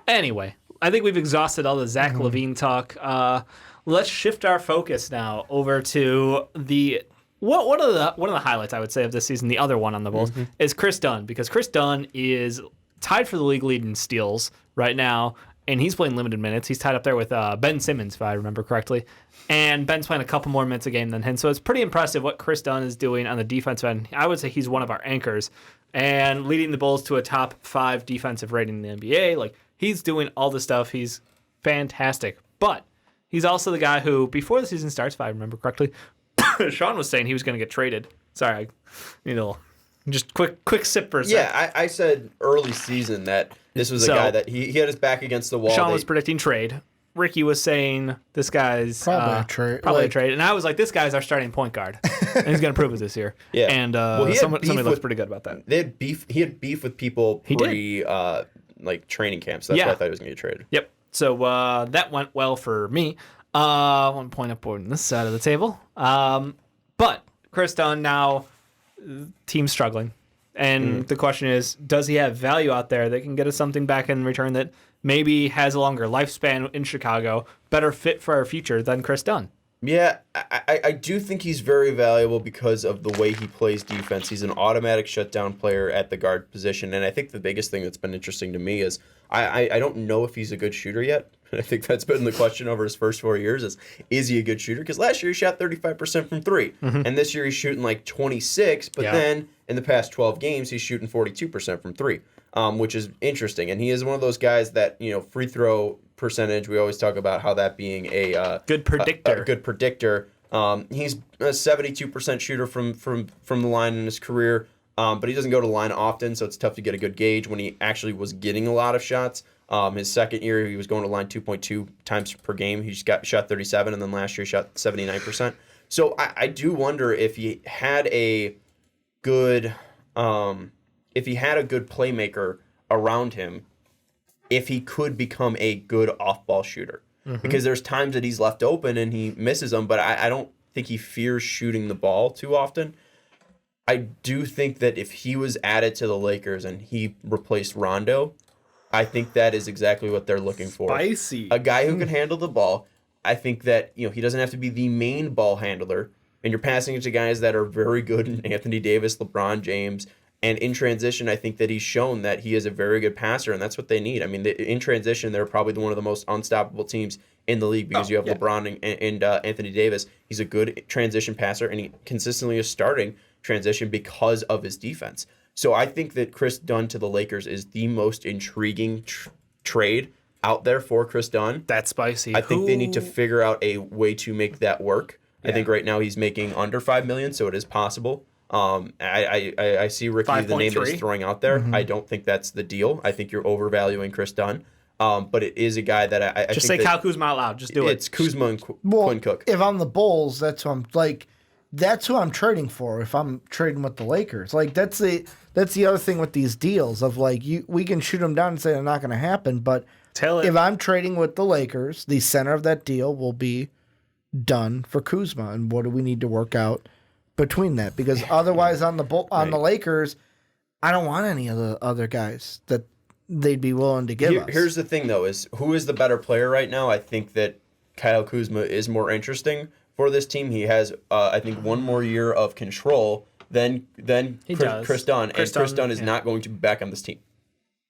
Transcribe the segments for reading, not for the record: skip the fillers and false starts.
Anyway, I think we've exhausted all the Zach LaVine talk. Let's shift our focus now over to the one of the highlights I would say of this season. The other one on the Bulls is Kris Dunn, because Kris Dunn is tied for the league lead in steals right now, and he's playing limited minutes. He's tied up there with Ben Simmons, if I remember correctly, and Ben's playing a couple more minutes a game than him. So it's pretty impressive what Kris Dunn is doing on the defensive end. I would say he's one of our anchors and leading the Bulls to a top 5 defensive rating in the NBA. Like, he's doing all the stuff. He's fantastic. But he's also the guy who, before the season starts, if I remember correctly, Sean was saying he was going to get traded. Sorry, just quick sip for a second. Yeah, I said early season that this was a guy that he had his back against the wall. Sean was predicting trade. Ricky was saying this guy's probably a trade. Probably a trade. And I was like, this guy's our starting point guard. And he's going to prove it this year. Yeah. And somebody looks pretty good about that. They had beef. He had beef with people pre training camps. That's why I thought he was going to get traded. Yep. So that went well for me. 1 point up on this side of the table. But Kris Dunn now, team's struggling. And the question is, does he have value out there that can get us something back in return that maybe has a longer lifespan in Chicago, better fit for our future than Kris Dunn? Yeah, I do think he's very valuable because of the way he plays defense. He's an automatic shutdown player at the guard position. And I think the biggest thing that's been interesting to me is I don't know if he's a good shooter yet. I think that's been the question over his first 4 years is he a good shooter? Because last year he shot 35% from 3. And this year he's shooting like 26, but then in the past 12 games he's shooting 42% from 3, which is interesting. And he is one of those guys that, free throw percentage, we always talk about how that being a good predictor. A good predictor. He's a 72% shooter from the line in his career, but he doesn't go to the line often, so it's tough to get a good gauge when he actually was getting a lot of shots. His second year, he was going to line 2.2 times per game. He shot 37, and then last year he shot 79%. So I do wonder if he had a good playmaker around him, if he could become a good off-ball shooter. Because there's times that he's left open and he misses them, but I don't think he fears shooting the ball too often. I do think that if he was added to the Lakers and he replaced Rondo, I think that is exactly what they're looking for. Spicy. A guy who can handle the ball. I think that he doesn't have to be the main ball handler, and you're passing it to guys that are very good in Anthony Davis, LeBron James, and in transition, I think that he's shown that he is a very good passer, and that's what they need. I mean, in transition, they're probably one of the most unstoppable teams in the league because you have LeBron and Anthony Davis. He's a good transition passer, and he consistently is starting transition because of his defense. So I think that Kris Dunn to the Lakers is the most intriguing trade out there for Kris Dunn. That's spicy. I think they need to figure out a way to make that work. Yeah. I think right now he's making under $5 million, so it is possible. I see Ricky, 5. the name that he's throwing out there. I don't think that's the deal. I think you're overvaluing Kris Dunn. But it is a guy that I just think say Kyle Kuzma out loud. Just do it. It's Kuzma and Quinn Cook. If I'm the Bulls, that's who I'm trading for. If I'm trading with the Lakers, that's the other thing with these deals of we can shoot them down and say they're not going to happen. But if I'm trading with the Lakers, the center of that deal will be Dunn for Kuzma. And what do we need to work out between that? Because otherwise, on the Lakers, I don't want any of the other guys that they'd be willing to give us. Here's the thing, though, is who is the better player right now? I think that Kyle Kuzma is more interesting for this team. He has, I think, one more year of control than Kris Dunn. Kris Dunn is not going to be back on this team.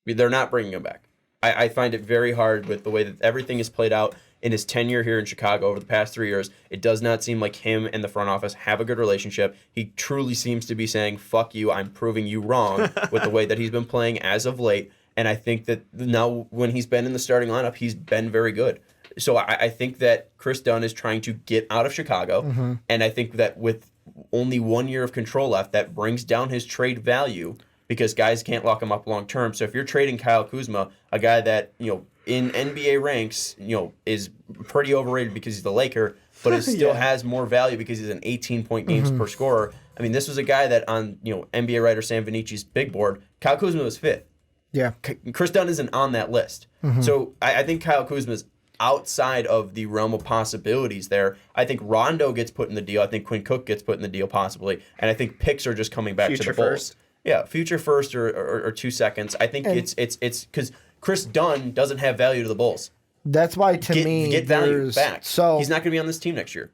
They're not bringing him back. I find it very hard with the way that everything is played out in his tenure here in Chicago over the past 3 years. It does not seem like him and the front office have a good relationship. He truly seems to be saying, fuck you, I'm proving you wrong with the way that he's been playing as of late. And I think that now when he's been in the starting lineup, he's been very good. So I think that Kris Dunn is trying to get out of Chicago. And I think that with only 1 year of control left, that brings down his trade value because guys can't lock him up long term. So if you're trading Kyle Kuzma, a guy that, in NBA ranks, is pretty overrated because he's the Laker, but it still has more value because he's an 18-point games per scorer. I mean, this was a guy that on, NBA writer Sam Vinici's big board, Kyle Kuzma was 5th. Yeah. Kris Dunn isn't on that list. So I think Kyle Kuzma is outside of the realm of possibilities there. I think Rondo gets put in the deal. I think Quinn Cook gets put in the deal possibly. And I think picks are just coming back to the Bulls. First. Yeah, future first or 2 seconds. I think it's because Kris Dunn doesn't have value to the Bulls. That's why, to me, get value back. So he's not going to be on this team next year.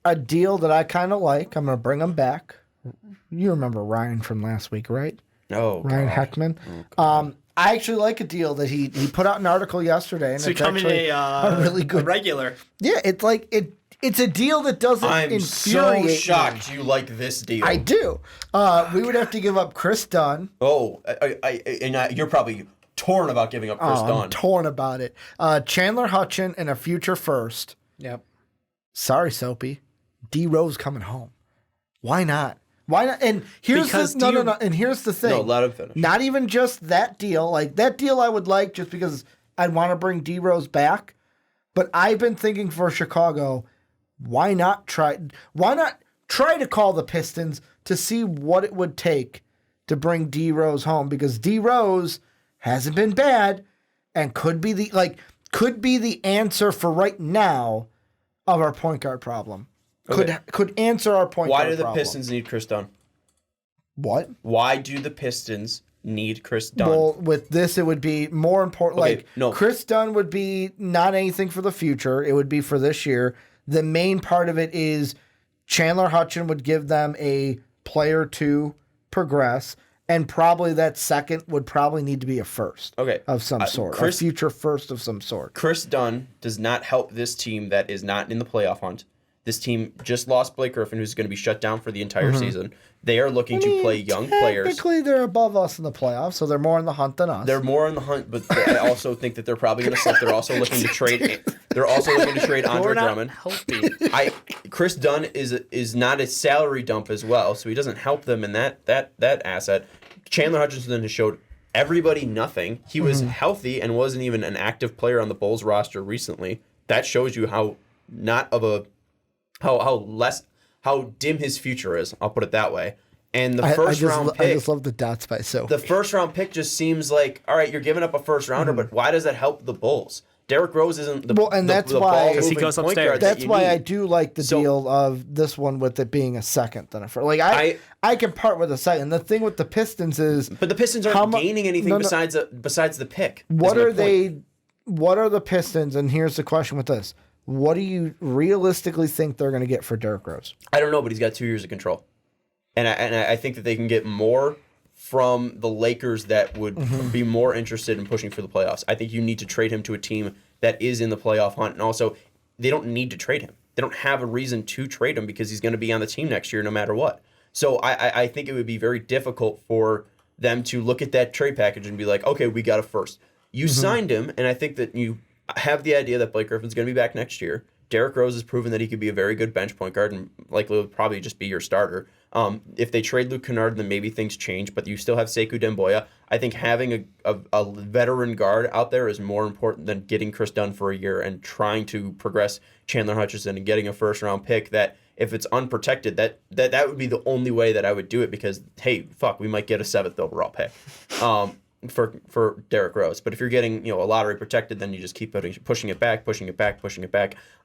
A deal that I kind of like. I'm going to bring him back. You remember Ryan from last week, right? Oh, Ryan Heckman. I actually like a deal that he put out an article yesterday, and so it's actually a really good regular. Yeah, it's like it's a deal that doesn't infuriate me. I'm so shocked you like this deal. I do. We would have to give up Kris Dunn. Oh, you're probably torn about giving up Kris Dunn. I'm torn about it. Chandler Hutchin and a future first. Yep. Sorry, Soapy. D Rose coming home. Why not? Why not? And here's no. And here's the thing. No, let him finish. Not even just that deal. Like that deal, I would like just because I'd want to bring D Rose back. But I've been thinking for Chicago, why not try to call the Pistons to see what it would take to bring D Rose home, because D Rose hasn't been bad and could be the answer for right now of our point guard problem. Okay. Could answer our point guard problem. Why do the Pistons need Kris Dunn? What? Why do the Pistons need Kris Dunn? Well, with this, it would be more important. Kris Dunn would be not anything for the future. It would be for this year. The main part of it is Chandler Hutchin would give them a player to progress, and probably that second would probably need to be a first of some sort, a future first of some sort. Kris Dunn does not help this team that is not in the playoff hunt. This team just lost Blake Griffin, who's going to be shut down for the entire season. They are looking to play young players. Technically, they're above us in the playoffs, so they're more in the hunt than us. They're more in the hunt, but I also think that they're probably going to slip. They're also looking to trade. They're also looking to trade Andre Drummond. Kris Dunn is not a salary dump as well, so he doesn't help them in that asset. Chandler Hutchinson has showed everybody nothing. He was healthy and wasn't even an active player on the Bulls roster recently. That shows you how how dim his future is. I'll put it that way. And the first round pick, I just love the dots by Sophie. The first round pick just seems like, all right, you're giving up a first rounder, but why does that help the Bulls? Derrick Rose isn't that's why he goes upstairs. That's why I do like the deal of this one with it being a second than a first. Like I can part with a second. The thing with the Pistons is, but the Pistons aren't gaining anything besides the pick. What are the Pistons? And here's the question with this. What do you realistically think they're going to get for Derrick Rose? I don't know, but he's got 2 years of control. And I think that they can get more from the Lakers that would be more interested in pushing for the playoffs. I think you need to trade him to a team that is in the playoff hunt. And also, they don't need to trade him. They don't have a reason to trade him because he's going to be on the team next year no matter what. So I think it would be very difficult for them to look at that trade package and be like, okay, we got a first. You signed him, and I think that you have the idea that Blake Griffin's going to be back next year. Derrick Rose has proven that he could be a very good bench point guard and likely will probably just be your starter. If they trade Luke Kennard, then maybe things change, but you still have Sekou Demboya. I think having a veteran guard out there is more important than getting Kris Dunn for a year and trying to progress Chandler Hutchinson and getting a first-round pick that, if it's unprotected, that would be the only way that I would do it because, hey, fuck, we might get a 7th overall pick. For Derrick Rose. But if you're getting a lottery protected, then you just keep pushing it back.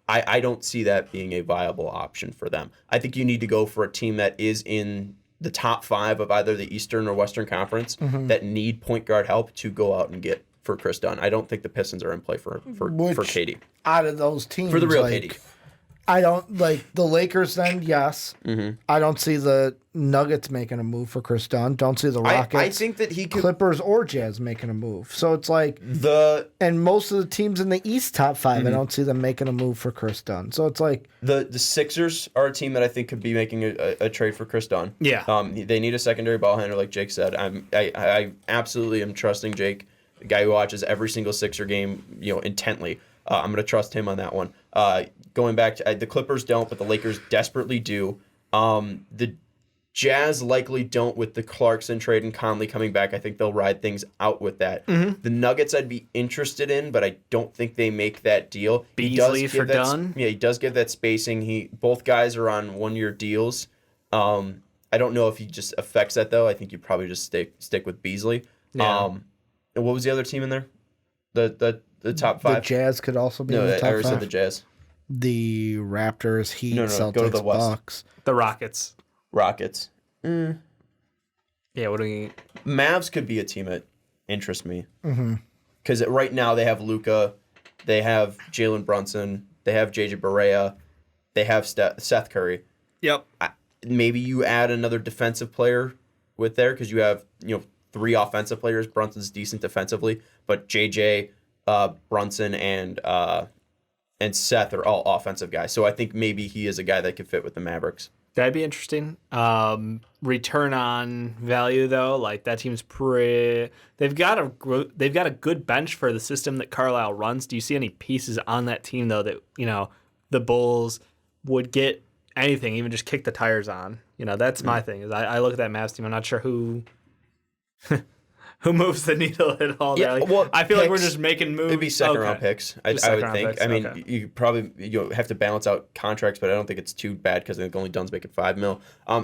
I don't see that being a viable option for them. I think you need to go for a team that is in the top 5 of either the Eastern or Western Conference that need point guard help to go out and get for Kris Dunn. I don't think the Pistons are in play for KD. Out of those teams, for the real KD. I don't like the Lakers. Then yes, I don't see the Nuggets making a move for Kris Dunn. Don't see the Rockets. I think that he could, Clippers or Jazz making a move. So it's like and most of the teams in the East top 5, I don't see them making a move for Kris Dunn. So it's like the Sixers are a team that I think could be making a trade for Kris Dunn. Yeah, they need a secondary ball handler, like Jake said. I absolutely am trusting Jake, the guy who watches every single Sixer game, intently. I'm going to trust him on that one. Going back to the Clippers don't, but the Lakers desperately do. The Jazz likely don't with the Clarkson trade and Conley coming back. I think they'll ride things out with that. The Nuggets I'd be interested in, but I don't think they make that deal. Beasley for Dunn? Yeah, he does give that spacing. Both guys are on 1-year deals. I don't know if he just affects that, though. I think you probably just stick with Beasley. Yeah. And what was the other team in there? The top 5? The Jazz could also be in the top 5. I already said the Jazz. The Raptors, Heat, Celtics, go to the West. Bucks. The Rockets. Rockets. Yeah, what do we... Mavs could be a team interest me. Because right now they have Luka, they have Jalen Brunson, they have JJ Barea, they have Seth Curry. Yep. Maybe you add another defensive player with there because you have 3 offensive players. Brunson's decent defensively, but JJ, Brunson, and Seth are all offensive guys. So I think maybe he is a guy that could fit with the Mavericks. That'd be interesting. Return on value though, like that team's they've got a good bench for the system that Carlisle runs. Do you see any pieces on that team though that the Bulls would get anything, even just kick the tires on? That's my thing. Is I look at that Mavs team, I'm not sure who moves the needle at all. Yeah, I feel like we're just making moves. It'd be second-round picks, I would think. Picks. I mean, okay. you probably have to balance out contracts, but I don't think it's too bad because I think only Dunn's making $5 million.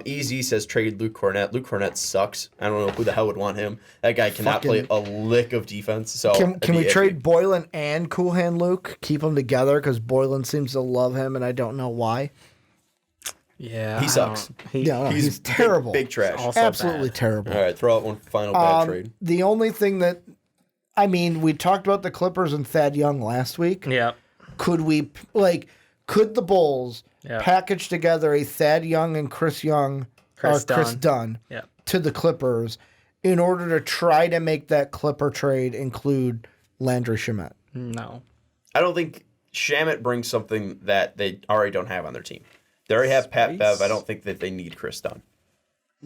EZ says trade Luke Cornett. Luke Cornett sucks. I don't know who the hell would want him. That guy cannot play a lick of defense. So can we trade Boylan and Cool Hand Luke? Keep them together because Boylan seems to love him, and I don't know why. Yeah, he sucks. He's terrible. Big trash. Absolutely terrible. All right, throw out one final bad trade. The only thing that, we talked about the Clippers and Thad Young last week. Yeah. Could the Bulls package together a Thad Young and Kris Dunn to the Clippers in order to try to make that Clipper trade include Landry Shamet? No. I don't think Shamet brings something that they already don't have on their team. They already have Pat Bev. I don't think that they need Kris Dunn.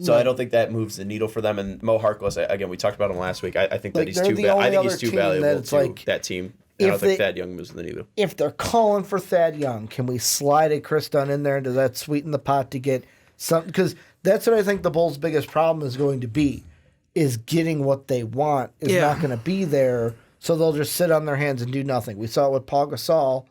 So I don't think that moves the needle for them. And Mo Harkless, again, we talked about him last week. I think that he's too bad. I think he's too valuable to that team. I don't think Thad Young moves the needle. If they're calling for Thad Young, can we slide a Kris Dunn in there? Does that sweeten the pot to get something? Because that's what I think the Bulls' biggest problem is going to be, is getting what they want is not going to be there. So they'll just sit on their hands and do nothing. We saw it with Paul Gasol.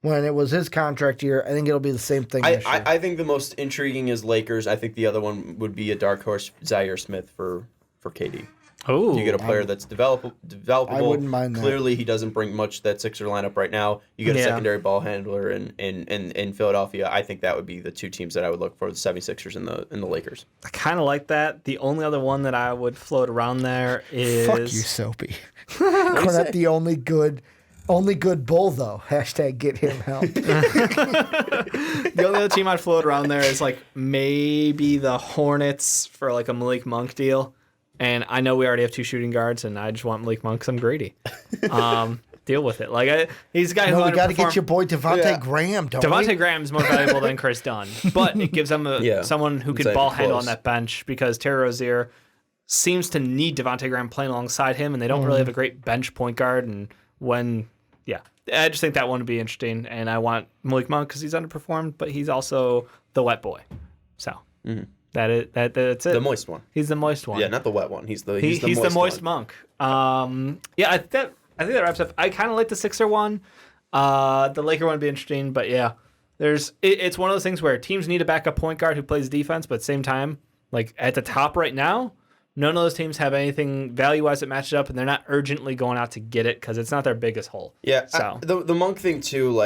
When it was his contract year, I think it'll be the same thing this year. I think the most intriguing is Lakers. I think the other one would be a dark horse, Zaire Smith for KD. Oh, you get a player that's developable. I wouldn't mind that. Clearly, he doesn't bring much to that Sixer lineup right now. You get a secondary ball handler in Philadelphia. I think that would be the two teams that I would look for: the 76ers and the Lakers. I kind of like that. The only other one that I would float around there is fuck you, Soapy. Cornette, the only good Bull, though. # get him help. The only other team I'd float around there is maybe the Hornets for a Malik Monk deal. And I know we already have 2 shooting guards, and I just want Malik Monk because I'm greedy. Deal with it. He's a guy who we got to get your boy Devontae Graham, don't we? Devontae Graham is more valuable than Kris Dunn. But it gives them someone who can ball handle on that bench because Terry Rozier seems to need Devontae Graham playing alongside him, and they don't really have a great bench point guard. And I just think that one would be interesting, and I want Malik Monk because he's underperformed, but he's also the wet boy. So that's it. The moist one. He's the moist one. Yeah, not the wet one. He's the moist Monk. I think that wraps up. I kind of like the Sixer one. The Laker one would be interesting, but it's one of those things where teams need a backup point guard who plays defense, but at the same time, at the top right now, none of those teams have anything value-wise that matches up, and they're not urgently going out to get it because it's not their biggest hole. Yeah, so the Monk thing too.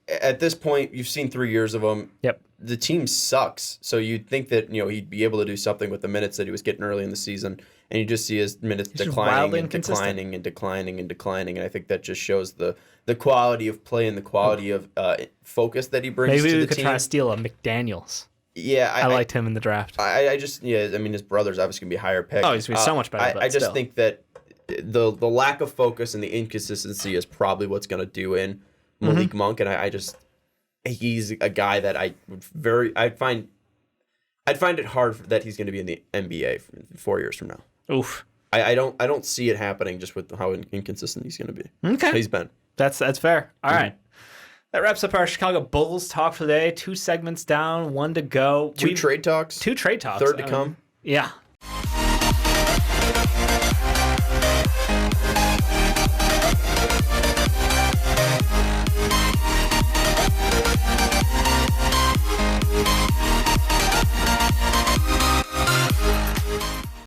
At this point, you've seen 3 years of him. Yep. The team sucks, so you'd think that he'd be able to do something with the minutes that he was getting early in the season, and you just see his minutes declining and declining and declining and declining, and I think that just shows the quality of play and the quality of focus that he brings to the team. Maybe we could try to steal a McDaniels. Yeah, I liked him in the draft. I just his brother's obviously gonna be a higher pick. Oh, he's gonna be so much better. I just think that the lack of focus and the inconsistency is probably what's gonna do in Malik Monk, and he's a guy that I'd find it hard that he's gonna be in the NBA 4 years from now. Oof. I don't see it happening just with how inconsistent he's gonna be. Okay, he's been. That's fair. All right. That wraps up our Chicago Bulls talk for today. 2 segments down, 1 to go. 2 trade talks. 2 trade talks. 3rd to come. Yeah.